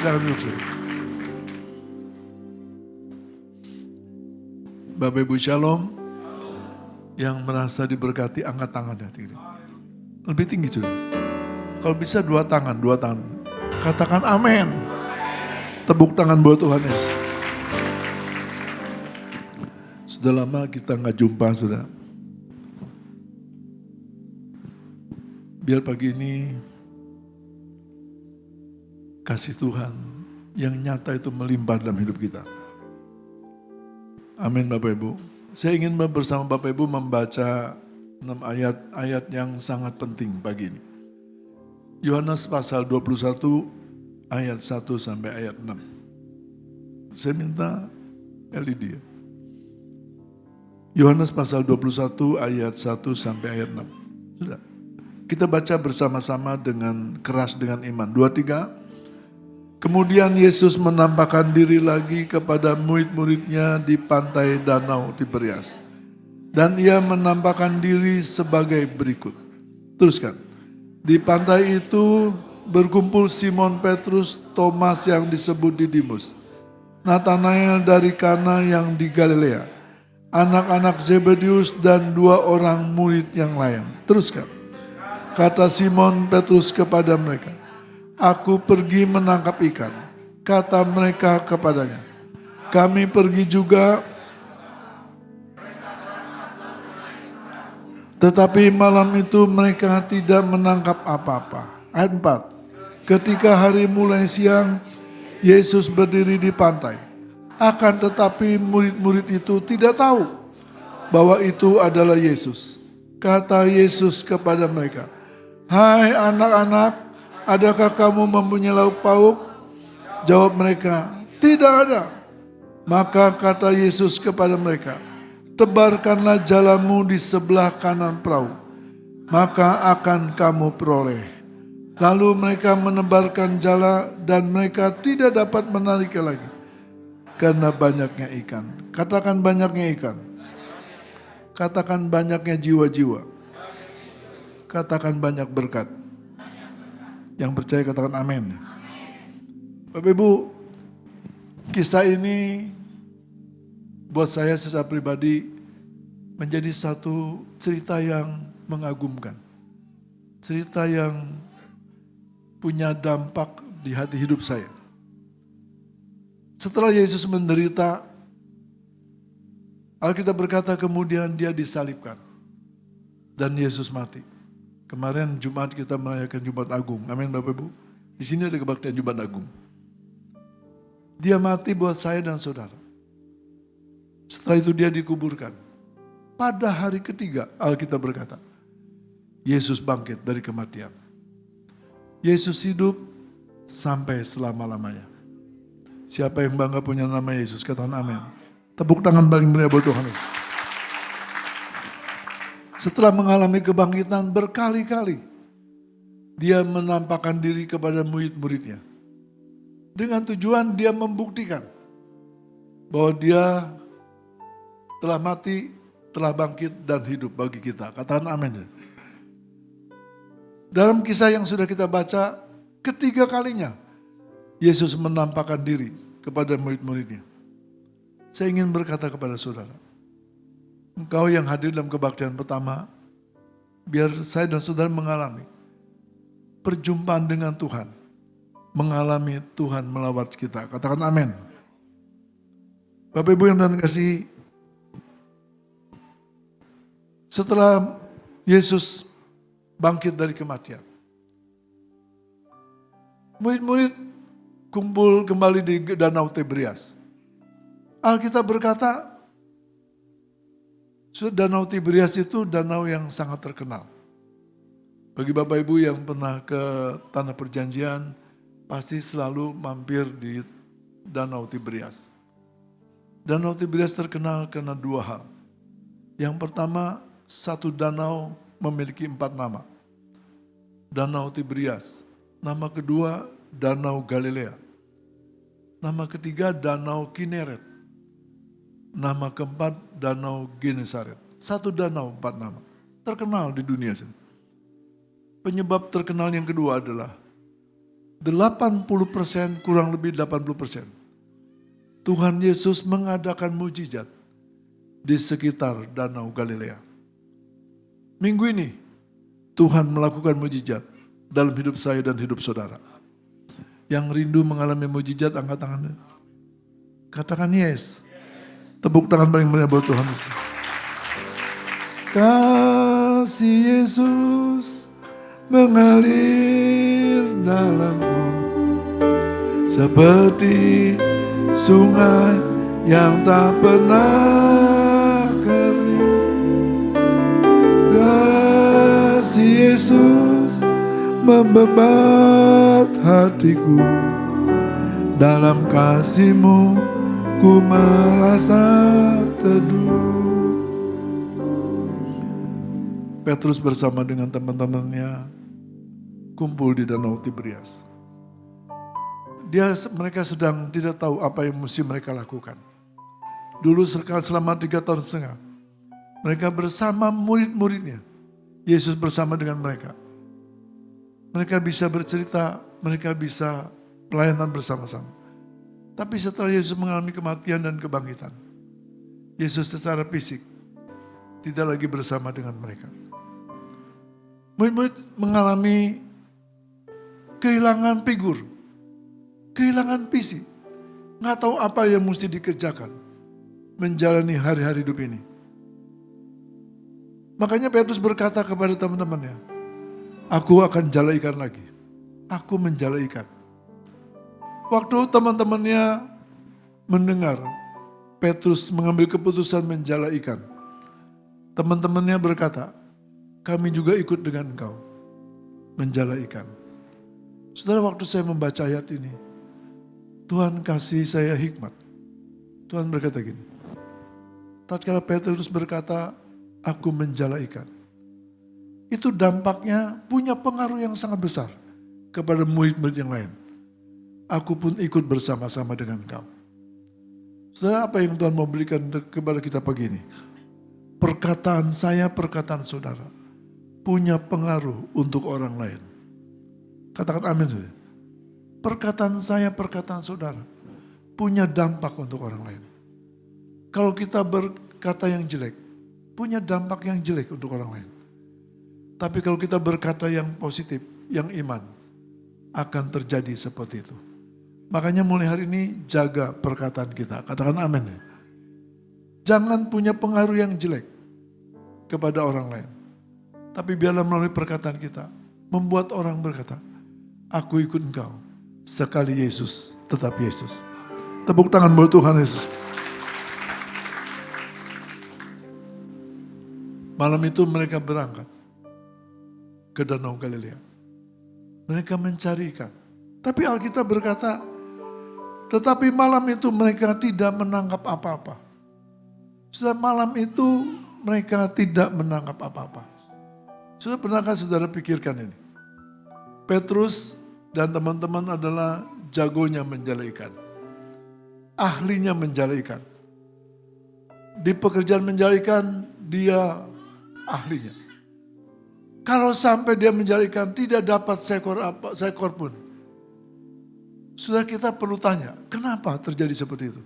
Silakan duduk saja. Bapak Ibu Shalom, yang merasa diberkati angkat tangannya. Lebih tinggi sudah. Kalau bisa dua tangan. Katakan amin. Tepuk tangan buat Tuhan Yesus. Sudah lama kita nggak jumpa, sudah. Biar pagi ini kasih Tuhan yang nyata itu melimpah dalam hidup kita. Amin Bapak Ibu. Saya ingin bersama Bapak Ibu membaca 6 ayat yang sangat penting pagi ini. Yohanes pasal 21 ayat 1 sampai ayat 6. Saya minta LED ya. Yohanes pasal 21 ayat 1 sampai ayat 6. Sudah. Kita baca bersama-sama dengan keras dengan iman. 2, 3. Kemudian Yesus menampakkan diri lagi kepada murid-muridnya di pantai Danau Tiberias. Dan ia menampakkan diri sebagai berikut. Teruskan. Di pantai itu berkumpul Simon Petrus, Thomas yang disebut Didimus, Nathanael dari Kana yang di Galilea, anak-anak Zebedius dan 2 orang murid yang lain. Teruskan. Kata Simon Petrus kepada mereka, "Aku pergi menangkap ikan." Kata mereka kepadanya, "Kami pergi juga." Tetapi malam itu mereka tidak menangkap apa-apa. Ayat 4. Ketika hari mulai siang, Yesus berdiri di pantai. Akan tetapi murid-murid itu tidak tahu bahwa itu adalah Yesus. Kata Yesus kepada mereka, "Hai anak-anak, adakah kamu mempunyai lauk pauk?" Jawab mereka, "Tidak ada." Maka kata Yesus kepada mereka, "Tebarkanlah jalamu di sebelah kanan perahu, maka akan kamu peroleh." Lalu mereka menebarkan jala dan mereka tidak dapat menariknya lagi karena banyaknya ikan. Katakan banyaknya ikan. Katakan banyaknya jiwa-jiwa. Katakan banyak berkat. Yang percaya katakan amin. Bapak Ibu, kisah ini buat saya secara pribadi menjadi satu cerita yang mengagumkan. Cerita yang punya dampak di hati hidup saya. Setelah Yesus menderita, Alkitab berkata kemudian dia disalibkan dan Yesus mati. Kemarin Jumat kita merayakan Jumat Agung. Amin Bapak Ibu. Di sini ada kebaktian Jumat Agung. Dia mati buat saya dan saudara. Setelah itu dia dikuburkan. Pada hari ketiga Alkitab berkata, Yesus bangkit dari kematian. Yesus hidup sampai selama-lamanya. Siapa yang bangga punya nama Yesus? Katakan amin. Tepuk tangan paling meriah buat Tuhan Yesus. Setelah mengalami kebangkitan berkali-kali, dia menampakkan diri kepada murid-muridnya. Dengan tujuan dia membuktikan bahwa dia telah mati, telah bangkit dan hidup bagi kita. Katakan amin. Dalam kisah yang sudah kita baca, ketiga kalinya Yesus menampakkan diri kepada murid-muridnya. Saya ingin berkata kepada saudara, engkau yang hadir dalam kebaktian pertama, biar saya dan saudara mengalami perjumpaan dengan Tuhan, mengalami Tuhan melawat kita. Katakan amin. Bapak Ibu yang Tuhan kasih, setelah Yesus bangkit dari kematian, murid-murid kumpul kembali di Danau Tiberias. Alkitab berkata, Danau Tiberias itu danau yang sangat terkenal. Bagi Bapak Ibu yang pernah ke Tanah Perjanjian, pasti selalu mampir di Danau Tiberias. Danau Tiberias terkenal karena 2 hal. Yang pertama, satu danau memiliki 4 nama. Danau Tiberias. Nama kedua, Danau Galilea. Nama ketiga, Danau Kineret. Nama keempat, Danau Genesaret. 1 danau, 4 nama. Terkenal di dunia. Penyebab terkenal yang kedua adalah 80% kurang lebih 80%. Tuhan Yesus mengadakan mujizat di sekitar Danau Galilea. Minggu ini Tuhan melakukan mujizat dalam hidup saya dan hidup saudara. Yang rindu mengalami mujizat, angkat tangannya. Katakan yes. Tepuk tangan paling meriah buat Tuhan Yesus. Kasih Yesus mengalir dalamku seperti sungai yang tak pernah kering. Kasih Yesus membebat hatiku, dalam kasih-Mu ku merasa teduh. Petrus bersama dengan teman-temannya kumpul di Danau Tiberias. Mereka sedang tidak tahu apa yang mesti mereka lakukan. Dulu selama 3 tahun setengah, mereka bersama murid-muridnya. Yesus bersama dengan mereka. Mereka bisa bercerita, mereka bisa pelayanan bersama-sama. Tapi setelah Yesus mengalami kematian dan kebangkitan, Yesus secara fisik tidak lagi bersama dengan mereka. Murid-murid mengalami kehilangan figur, kehilangan visi, nggak tahu apa yang mesti dikerjakan, menjalani hari-hari hidup ini. Makanya Petrus berkata kepada teman-temannya, aku akan jala ikan lagi, aku menjala ikan. Waktu teman-temannya mendengar Petrus mengambil keputusan menjala ikan, teman-temannya berkata, kami juga ikut dengan engkau menjala ikan. Saudara, waktu saya membaca ayat ini, Tuhan kasih saya hikmat. Tuhan berkata gini, tatkala Petrus berkata, aku menjala ikan, itu dampaknya punya pengaruh yang sangat besar kepada murid-murid yang lain. Aku pun ikut bersama-sama dengan engkau. Saudara, apa yang Tuhan mau berikan kepada kita pagi ini? Perkataan saya, perkataan saudara, punya pengaruh untuk orang lain. Katakan amin saja. Perkataan saya, perkataan saudara, punya dampak untuk orang lain. Kalau kita berkata yang jelek, punya dampak yang jelek untuk orang lain. Tapi kalau kita berkata yang positif, yang iman, akan terjadi seperti itu. Makanya mulai hari ini jaga perkataan kita. Katakan amin ya. Jangan punya pengaruh yang jelek kepada orang lain. Tapi biarlah melalui perkataan kita membuat orang berkata, aku ikut engkau. Sekali Yesus, tetap Yesus. Tepuk tangan buat Tuhan Yesus. Malam itu mereka berangkat ke Danau Galilea. Mereka mencari ikan. Tapi Alkitab berkata, tetapi malam itu mereka tidak menangkap apa-apa. Sudah malam itu mereka tidak menangkap apa-apa. Sudah pernahkah saudara pikirkan ini? Petrus dan teman-teman adalah jagonya menjala ikan. Ahlinya menjala ikan. Di pekerjaan menjala ikan, dia ahlinya. Kalau sampai dia menjala ikan tidak dapat seekor pun. Saudara, kita perlu tanya, kenapa terjadi seperti itu?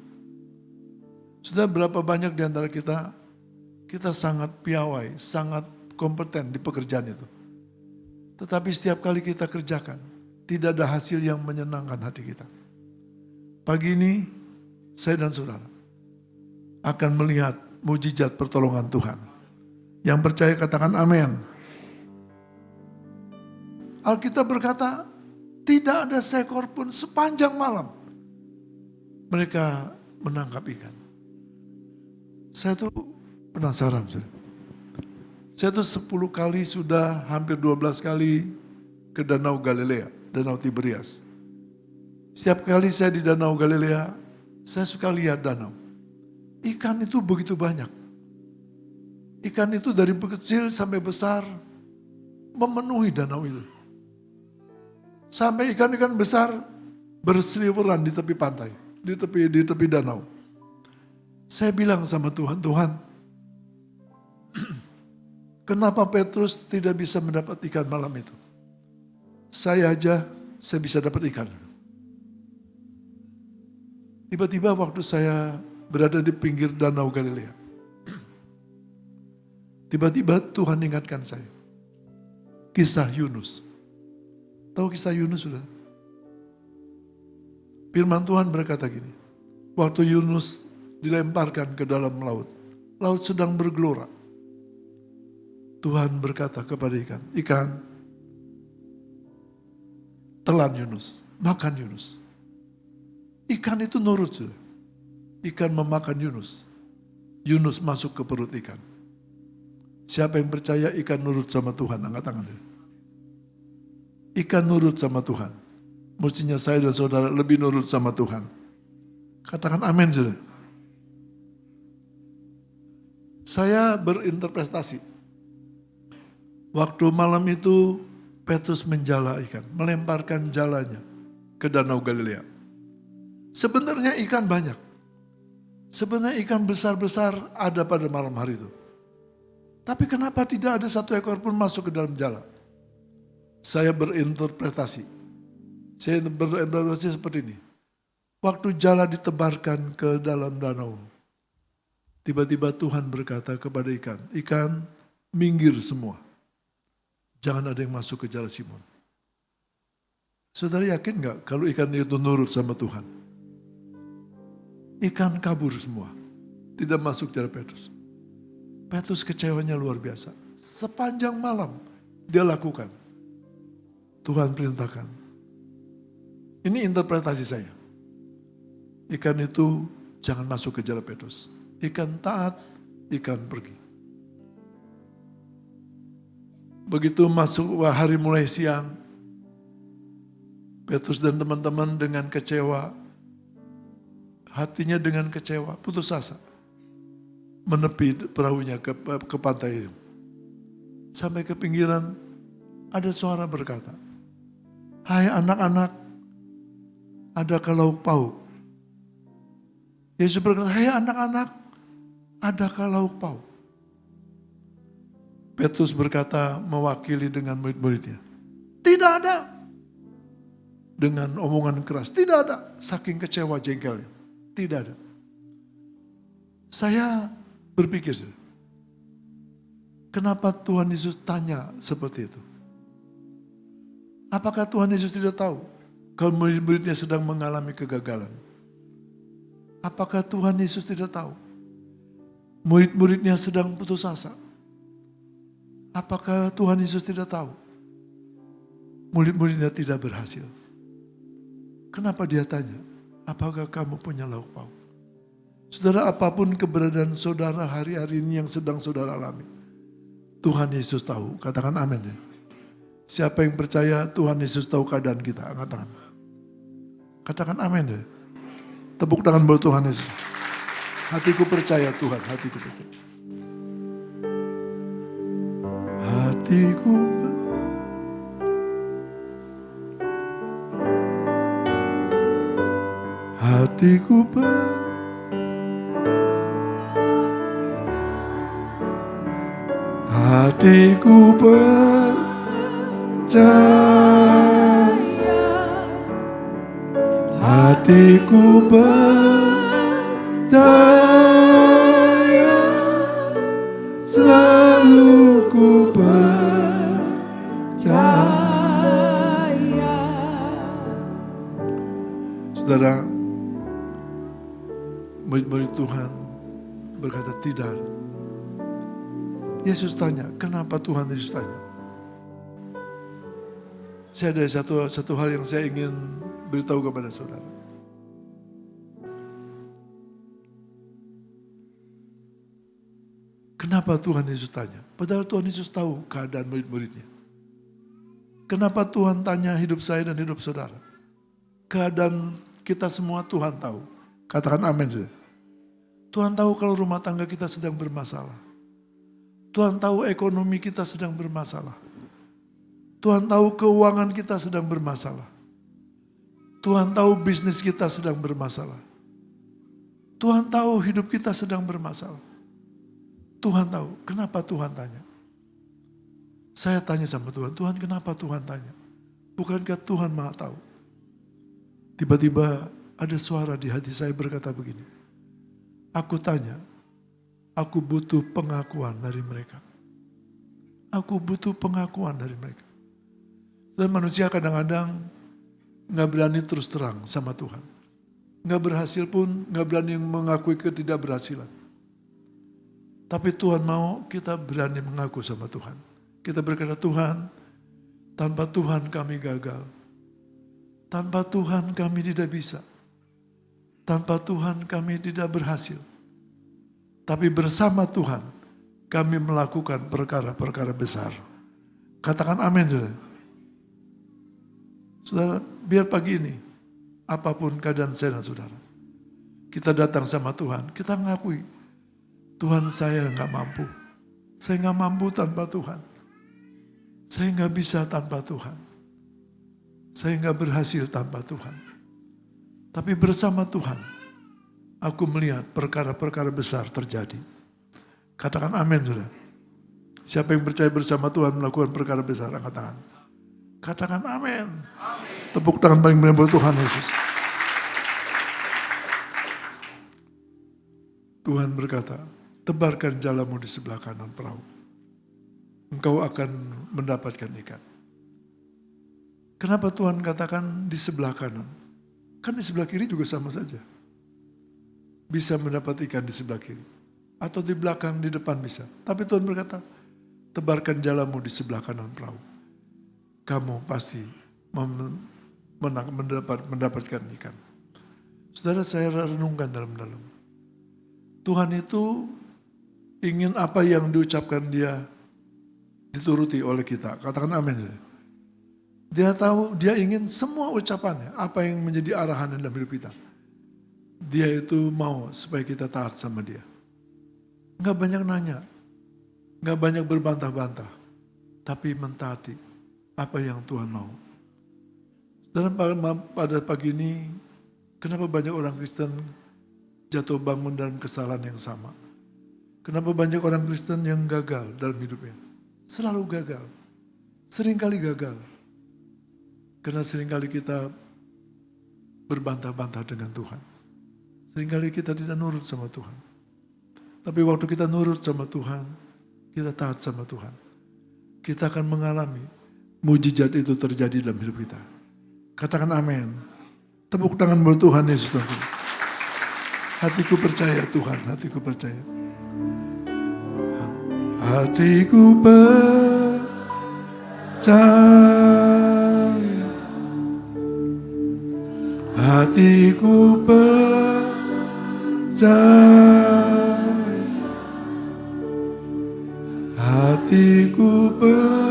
Saudara, berapa banyak di antara kita sangat piawai, sangat kompeten di pekerjaan itu. Tetapi setiap kali kita kerjakan, tidak ada hasil yang menyenangkan hati kita. Pagi ini, saya dan saudara akan melihat mujizat pertolongan Tuhan. Yang percaya katakan amin. Alkitab berkata, tidak ada seekor pun sepanjang malam mereka menangkap ikan. Saya tuh penasaran. Saya tuh 10 kali sudah, hampir 12 kali ke Danau Galilea, Danau Tiberias. Setiap kali saya di Danau Galilea, saya suka lihat danau. Ikan itu begitu banyak. Ikan itu dari kecil sampai besar memenuhi danau itu. Sampai ikan-ikan besar berseliweran di tepi pantai, di tepi danau. Saya bilang sama Tuhan, Tuhan, kenapa Petrus tidak bisa mendapat ikan malam itu? Saya aja saya bisa dapat ikan. Tiba-tiba waktu saya berada di pinggir Danau Galilea, tiba-tiba Tuhan ingatkan saya. Kisah Yunus. Tahu kisah Yunus sudah? Firman Tuhan berkata gini, waktu Yunus dilemparkan ke dalam laut, laut sedang bergelora. Tuhan berkata kepada ikan, ikan, telan Yunus, makan Yunus. Ikan itu nurut sudah. Ikan memakan Yunus. Yunus masuk ke perut ikan. Siapa yang percaya ikan nurut sama Tuhan? Angkat tangan. Ikan nurut sama Tuhan. Mestinya saya dan saudara lebih nurut sama Tuhan. Katakan amin sudah. Saya berinterpretasi. Waktu malam itu Petrus menjala ikan, melemparkan jalanya ke Danau Galilea. Sebenarnya ikan banyak. Sebenarnya ikan besar-besar ada pada malam hari itu. Tapi kenapa tidak ada satu ekor pun masuk ke dalam jala? Saya berinterpretasi. Saya berinterpretasi seperti ini. Waktu jala ditebarkan ke dalam danau, tiba-tiba Tuhan berkata kepada ikan, ikan minggir semua. Jangan ada yang masuk ke jala Simon. Saudara yakin gak kalau ikan itu nurut sama Tuhan? Ikan kabur semua. Tidak masuk jala Petrus. Petrus kecewanya luar biasa. Sepanjang malam dia lakukan. Tuhan perintahkan. Ini interpretasi saya. Ikan itu jangan masuk ke jala Petrus. Ikan taat, ikan pergi. Begitu masuk hari mulai siang, Petrus dan teman-teman dengan kecewa, hatinya dengan kecewa, putus asa, menepi perahunya ke pantai. Sampai ke pinggiran, ada suara berkata, hai anak-anak, adakah lauk pauk? Yesus berkata, hai anak-anak, adakah lauk pauk? Petrus berkata mewakili dengan murid-muridnya, tidak ada. Dengan omongan keras, tidak ada. Saking kecewa jengkelnya, tidak ada. Saya berpikir, kenapa Tuhan Yesus tanya seperti itu? Apakah Tuhan Yesus tidak tahu kalau murid-muridnya sedang mengalami kegagalan? Apakah Tuhan Yesus tidak tahu murid-muridnya sedang putus asa? Apakah Tuhan Yesus tidak tahu murid-muridnya tidak berhasil? Kenapa dia tanya, apakah kamu punya lauk pauk? Saudara, apapun keberadaan saudara hari-hari ini yang sedang saudara alami, Tuhan Yesus tahu. Katakan amin ya. Siapa yang percaya Tuhan Yesus tahu keadaan kita? Angkat tangan. Katakan amin ya. Tepuk tangan buat Tuhan Yesus. Hatiku percaya Tuhan, hatiku percaya. Hatiku hatiku hatiku percaya, hatiku percaya, selalu ku percaya. Saudara, murid-murid Tuhan berkata tidak. Yesus tanya, kenapa Tuhan Yesus tanya? Saya ada satu hal yang saya ingin beritahu kepada saudara. Kenapa Tuhan Yesus tanya? Padahal Tuhan Yesus tahu keadaan murid-muridnya. Kenapa Tuhan tanya hidup saya dan hidup saudara? Keadaan kita semua Tuhan tahu. Katakan amin. Tuhan tahu kalau rumah tangga kita sedang bermasalah. Tuhan tahu ekonomi kita sedang bermasalah. Tuhan tahu keuangan kita sedang bermasalah. Tuhan tahu bisnis kita sedang bermasalah. Tuhan tahu hidup kita sedang bermasalah. Tuhan tahu. Kenapa Tuhan tanya? Saya tanya sama Tuhan, Tuhan kenapa Tuhan tanya? Bukankah Tuhan Maha tahu? Tiba-tiba ada suara di hati saya berkata begini. Aku tanya, aku butuh pengakuan dari mereka. Aku butuh pengakuan dari mereka. Dan manusia kadang-kadang gak berani terus terang sama Tuhan. Gak berhasil pun gak berani mengakui ketidakberhasilan. Tapi Tuhan mau kita berani mengaku sama Tuhan. Kita berkata, Tuhan, tanpa Tuhan kami gagal. Tanpa Tuhan kami tidak bisa. Tanpa Tuhan kami tidak berhasil. Tapi bersama Tuhan kami melakukan perkara-perkara besar. Katakan amin. Saudara, biar pagi ini, apapun keadaan saya dan saudara, kita datang sama Tuhan, kita ngakui, Tuhan saya gak mampu. Saya gak mampu tanpa Tuhan. Saya gak bisa tanpa Tuhan. Saya gak berhasil tanpa Tuhan. Tapi bersama Tuhan, aku melihat perkara-perkara besar terjadi. Katakan amin, saudara. Siapa yang percaya bersama Tuhan melakukan perkara besar, angkat tangan. Katakan amin. Tepuk tangan paling benar buat Tuhan Yesus. Tuhan berkata, tebarkan jalamu di sebelah kanan perahu. Engkau akan mendapatkan ikan. Kenapa Tuhan katakan di sebelah kanan? Kan di sebelah kiri juga sama saja. Bisa mendapat ikan di sebelah kiri. Atau di belakang, di depan bisa. Tapi Tuhan berkata, tebarkan jalamu di sebelah kanan perahu. Kamu pasti mendapatkan ikan. Saudara, saya renungkan dalam-dalam. Tuhan itu ingin apa yang diucapkan dia dituruti oleh kita. Katakan amin. Dia tahu, dia ingin semua ucapannya, apa yang menjadi arahan dalam hidup kita. Dia itu mau supaya kita taat sama dia. Enggak banyak nanya, enggak banyak berbantah-bantah, tapi mentaati apa yang Tuhan mau. Dan pada pagi ini, kenapa banyak orang Kristen jatuh bangun dalam kesalahan yang sama? Kenapa banyak orang Kristen yang gagal dalam hidupnya? Selalu gagal, seringkali gagal. Karena seringkali kita berbantah-bantah dengan Tuhan. Seringkali kita tidak nurut sama Tuhan. Tapi waktu kita nurut sama Tuhan, kita taat sama Tuhan, kita akan mengalami mujizat itu terjadi dalam hidup kita. Katakan amin. Tepuk tangan buat Tuhan Yesus. Hatiku percaya Tuhan, hatiku percaya. Hatiku percaya. Hatiku percaya. Hatiku percaya,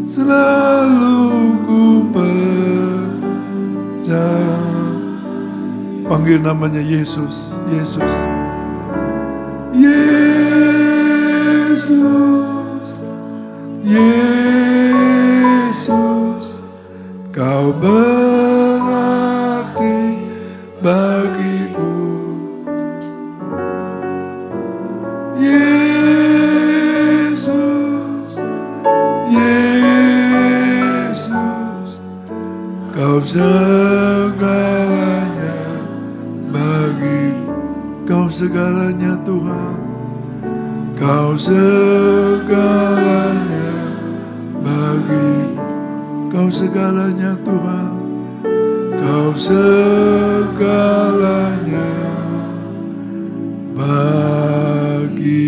selalu ku percaya. Panggil namanya Yesus, Yesus. Yesus, Yesus, Kau berarti bagiku. Yesus, Yesus, Kau segalanya bagi, Kau segalanya Tuhan, Kau segalanya bagi, Kau segalanya Tuhan, Kau segalanya bagiku.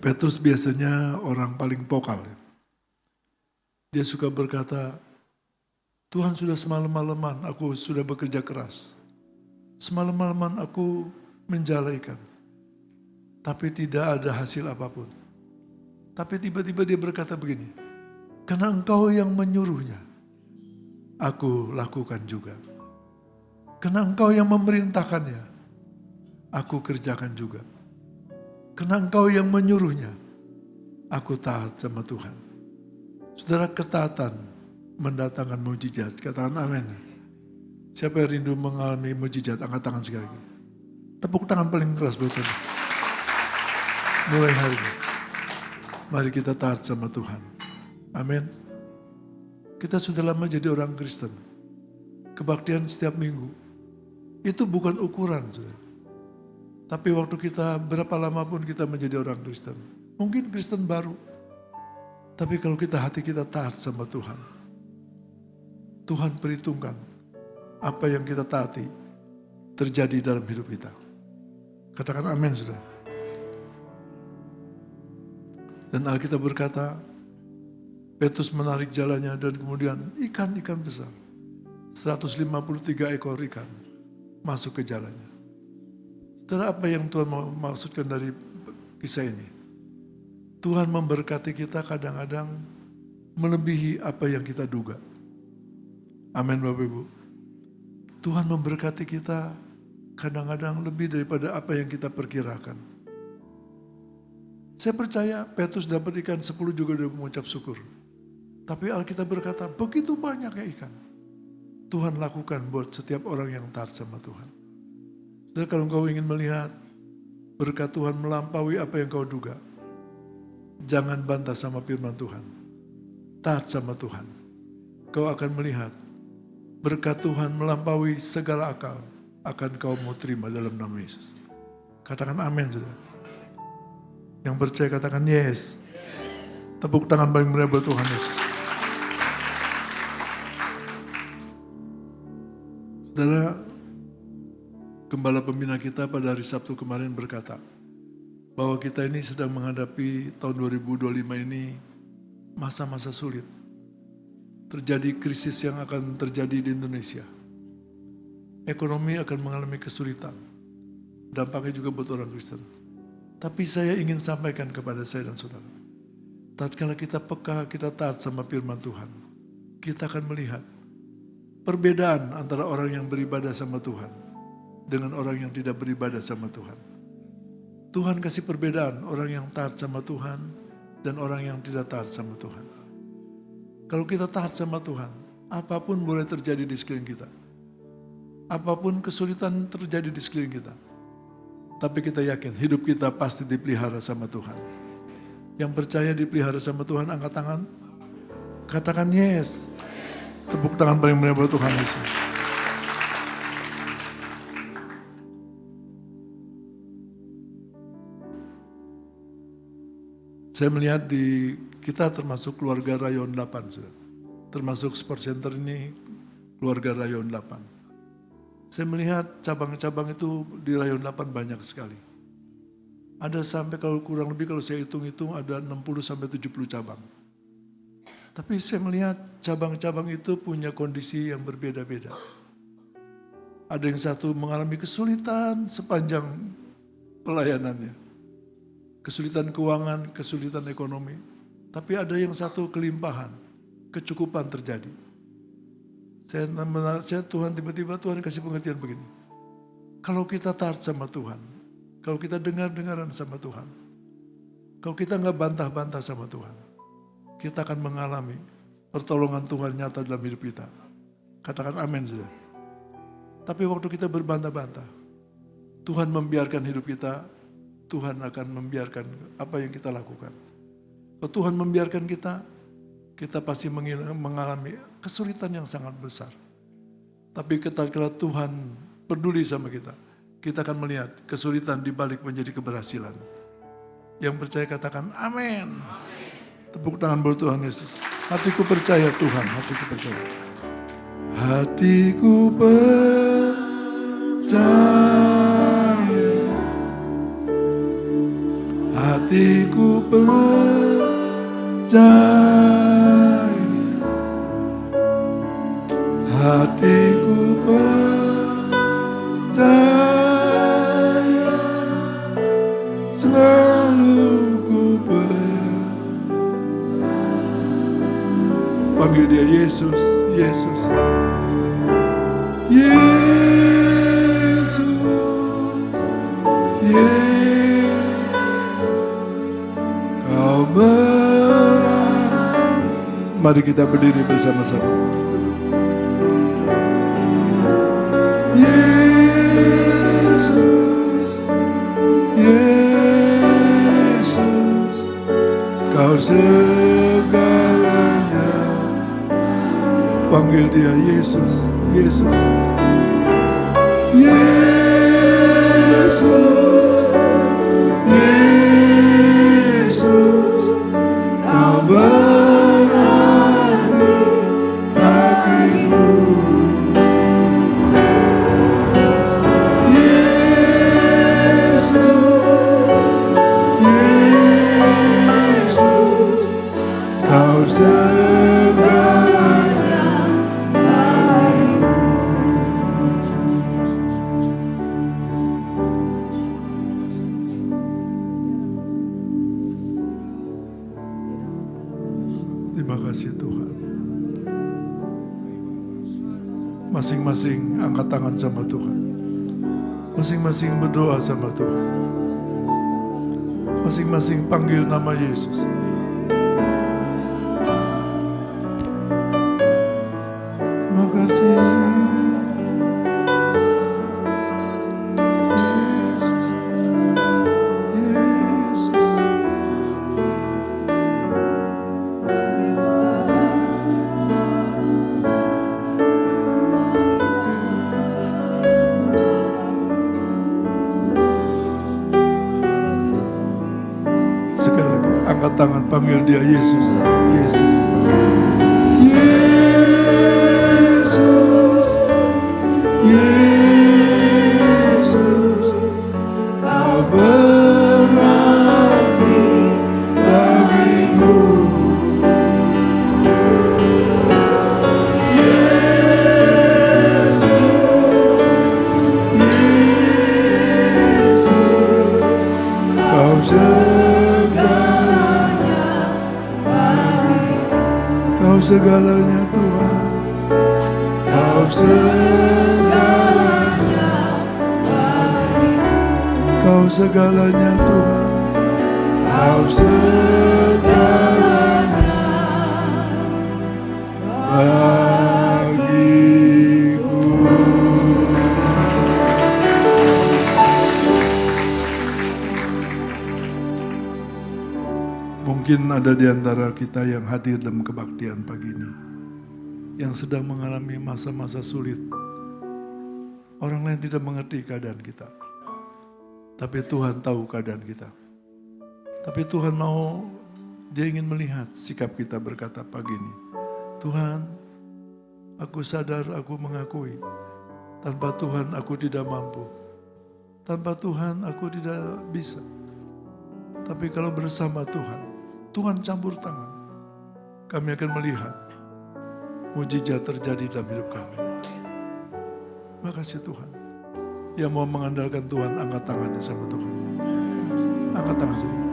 Petrus biasanya orang paling vokal. Dia suka berkata, Tuhan sudah semalam-malaman aku sudah bekerja keras. Semalam-malaman aku menjalaikan. Tapi tidak ada hasil apapun. Tapi tiba-tiba dia berkata begini, karena Engkau yang menyuruhnya, aku lakukan juga. Karena Engkau yang memerintahkannya, aku kerjakan juga. Karena Engkau yang menyuruhnya, aku taat sama Tuhan. Saudara, ketaatan mendatangkan mujizat. Katakan amin. Siapa yang rindu mengalami mujizat? Angkat tangan sekali lagi. Tepuk tangan paling keras buat Tuhan. Mulai hari ini, mari kita taat sama Tuhan. Amin. Kita sudah lama jadi orang Kristen. Kebaktian setiap minggu. Itu bukan ukuran. Saudara. Tapi waktu kita berapa lama pun kita menjadi orang Kristen. Mungkin Kristen baru. Tapi kalau hati kita taat sama Tuhan. Tuhan perhitungkan apa yang kita taati terjadi dalam hidup kita. Katakan amin saudara. Dan Alkitab berkata, Petrus menarik jalannya dan kemudian ikan-ikan besar. 153 ekor ikan masuk ke jalannya. Saudara, apa yang Tuhan mau maksudkan dari kisah ini? Tuhan memberkati kita kadang-kadang melebihi apa yang kita duga. Amin Bapak Ibu. Tuhan memberkati kita kadang-kadang lebih daripada apa yang kita perkirakan. Saya percaya Petrus dapat ikan 10 juga udah mengucap syukur. Tapi Alkitab berkata begitu banyaknya ikan. Tuhan lakukan buat setiap orang yang taat sama Tuhan. Saudara, kalau engkau ingin melihat berkat Tuhan melampaui apa yang kau duga, jangan bantah sama firman Tuhan. Taat sama Tuhan. Kau akan melihat berkat Tuhan melampaui segala akal akan kau mau terima dalam nama Yesus. Katakan amin saudara. Yang percaya katakan yes. Tepuk tangan paling meriah buat Tuhan Yesus. Saudara, gembala pembina kita pada hari Sabtu kemarin berkata bahwa kita ini sedang menghadapi tahun 2025 ini masa-masa sulit. Terjadi krisis yang akan terjadi di Indonesia. Ekonomi akan mengalami kesulitan. Dampaknya juga buat orang Kristen. Tapi saya ingin sampaikan kepada saya dan saudara. Tatkala kita peka, kita taat sama firman Tuhan. Kita akan melihat perbedaan antara orang yang beribadah sama Tuhan dengan orang yang tidak beribadah sama Tuhan. Tuhan kasih perbedaan orang yang taat sama Tuhan dan orang yang tidak taat sama Tuhan. Kalau kita taat sama Tuhan, apapun boleh terjadi di sekeliling kita. Apapun kesulitan terjadi di sekeliling kita. Tapi kita yakin hidup kita pasti dipelihara sama Tuhan. Yang percaya dipelihara sama Tuhan, angkat tangan. Katakan yes. Tepuk tangan paling meriah buat Tuhan Yesus. Saya melihat kita termasuk keluarga Rayon 8. Saudara. Termasuk Sport Center ini keluarga Rayon 8. Saya melihat cabang-cabang itu di Rayon 8 banyak sekali. Ada sampai kalau kurang lebih kalau saya hitung-hitung ada 60-70 cabang. Tapi saya melihat cabang-cabang itu punya kondisi yang berbeda-beda. Ada yang satu mengalami kesulitan sepanjang pelayanannya. Kesulitan keuangan, kesulitan ekonomi. Tapi ada yang satu kelimpahan, kecukupan terjadi. Saya Tuhan tiba-tiba Tuhan kasih pengertian begini. Kalau kita taat sama Tuhan, kalau kita dengar-dengaran sama Tuhan, kalau kita nggak bantah-bantah sama Tuhan, kita akan mengalami pertolongan Tuhan nyata dalam hidup kita. Katakan amin saja. Tapi waktu kita berbantah-bantah, Tuhan membiarkan hidup kita, Tuhan akan membiarkan apa yang kita lakukan. Kalau Tuhan membiarkan kita pasti mengalami kesulitan yang sangat besar. Tapi ketika Tuhan peduli sama kita akan melihat kesulitan dibalik menjadi keberhasilan. Yang percaya katakan amin. Tepuk tangan buat Tuhan Yesus. Hatiku percaya Tuhan, hatiku percaya. Hatiku percaya. Hatiku percaya. Hatiku percaya. Selalu ku panggil dia Yesus, Yesus. Yesus, Yesus. Kau berani. Mari kita berdiri bersama-sama. Kau segalanya. Panggil dia Yesus, Yesus. Yesus, Yesus, kau berarti bagiku. Yesus, Yesus, kau segalanya bagiku. Terima kasih Tuhan. Masing-masing angkat tangan sama Tuhan. Masing-masing berdoa sama Tuhan. Masing-masing panggil nama Yesus. Terima kasih. Yesus. Yesus. Sekali lagi, angkat tangan, panggil dia Yesus, Yesus. Yesus, Yesus, kau berarti bagiku. Yesus, Yesus, kau segalanya bagiku. Kau segalanya Tuhan. Kau segalanya bagiku. Kau segalanya Tuhan. Kau segalanya bagiku. Mungkin ada di antara kita yang hadir dalam kebaktian pagi ini, yang sedang mengalami masa-masa sulit. Orang lain tidak mengerti keadaan kita. Tapi Tuhan tahu keadaan kita. Tapi Tuhan mau, dia ingin melihat sikap kita berkata pagi ini, Tuhan, aku sadar, aku mengakui, tanpa Tuhan aku tidak mampu. Tanpa Tuhan aku tidak bisa. Tapi kalau bersama Tuhan, Tuhan campur tangan, kami akan melihat mujizat terjadi dalam hidup kami. Makasih Tuhan. Yang mau mengandalkan Tuhan, angkat tangannya sama Tuhan. Angkat tangan saja.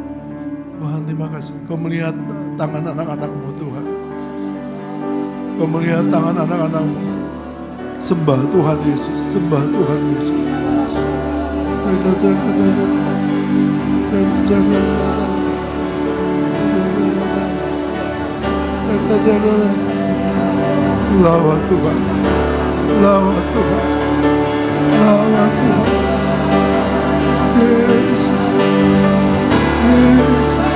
Tuhan, terima kasih. Kau melihat tangan anak-anak-Mu Tuhan. Kau melihat tangan anak-anak-Mu. Sembah Tuhan Yesus. Sembah Tuhan Yesus. Lawat Tuhan. Lawat Tuhan. Lawat Tuhan. Yesus. Yesus. Yesus.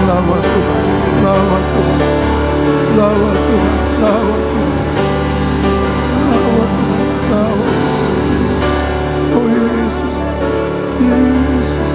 Lawat Tuhan. Lawat Tuhan. Lawat Tuhan. Lawat Tuhan. Lawat Tuhan. Lawat. Oh Yesus. Yesus.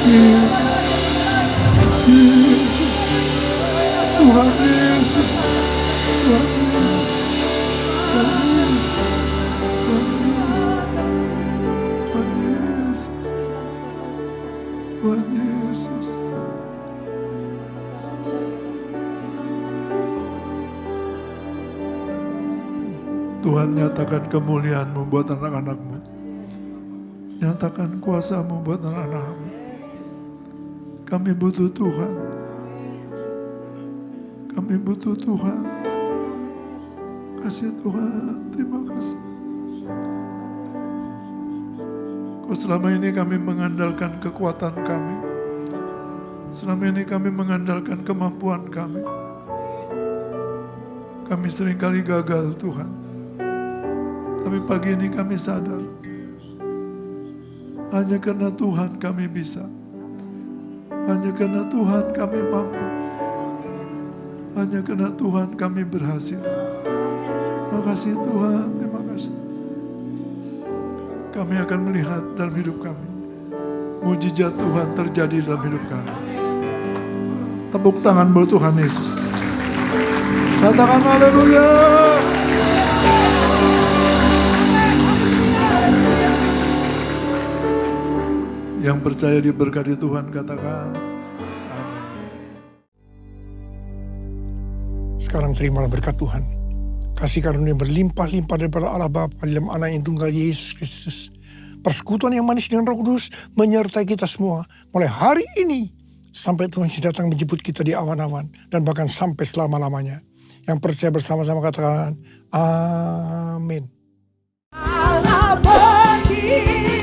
Yesus, Yesus, Tuhan Yesus, Tuhan Yesus, Tuhan Yesus, Tuhan Yesus, Tuhan Yesus. Tuhan, nyatakan kemuliaan-Mu buat anak-anak-Mu. Nyatakan kuasa-Mu buat anak-anak-Mu. Kami butuh Tuhan. Kami butuh Tuhan. Kasih Tuhan, terima kasih. Kau selama ini kami mengandalkan kekuatan kami. Selama ini kami mengandalkan kemampuan kami. Kami seringkali gagal Tuhan. Tapi pagi ini kami sadar, hanya karena Tuhan kami bisa. Hanya karena Tuhan kami mampu. Hanya karena Tuhan kami berhasil. Terima kasih Tuhan, terima kasih. Kami akan melihat dalam hidup kami, mujizat Tuhan terjadi dalam hidup kami. Tepuk tangan buat Tuhan Yesus. Katakan haleluya. Yang percaya diberkati Tuhan katakan amin. Sekarang terimalah berkat Tuhan. Kasih karunia berlimpah-limpah daripada Allah Bapa dalam Anak yang tunggal Yesus Kristus. Persekutuan yang manis dengan Roh Kudus menyertai kita semua mulai hari ini sampai Tuhan datang menjemput kita di awan-awan dan bahkan sampai selama-lamanya. Yang percaya bersama-sama katakan amin. Allah pergi.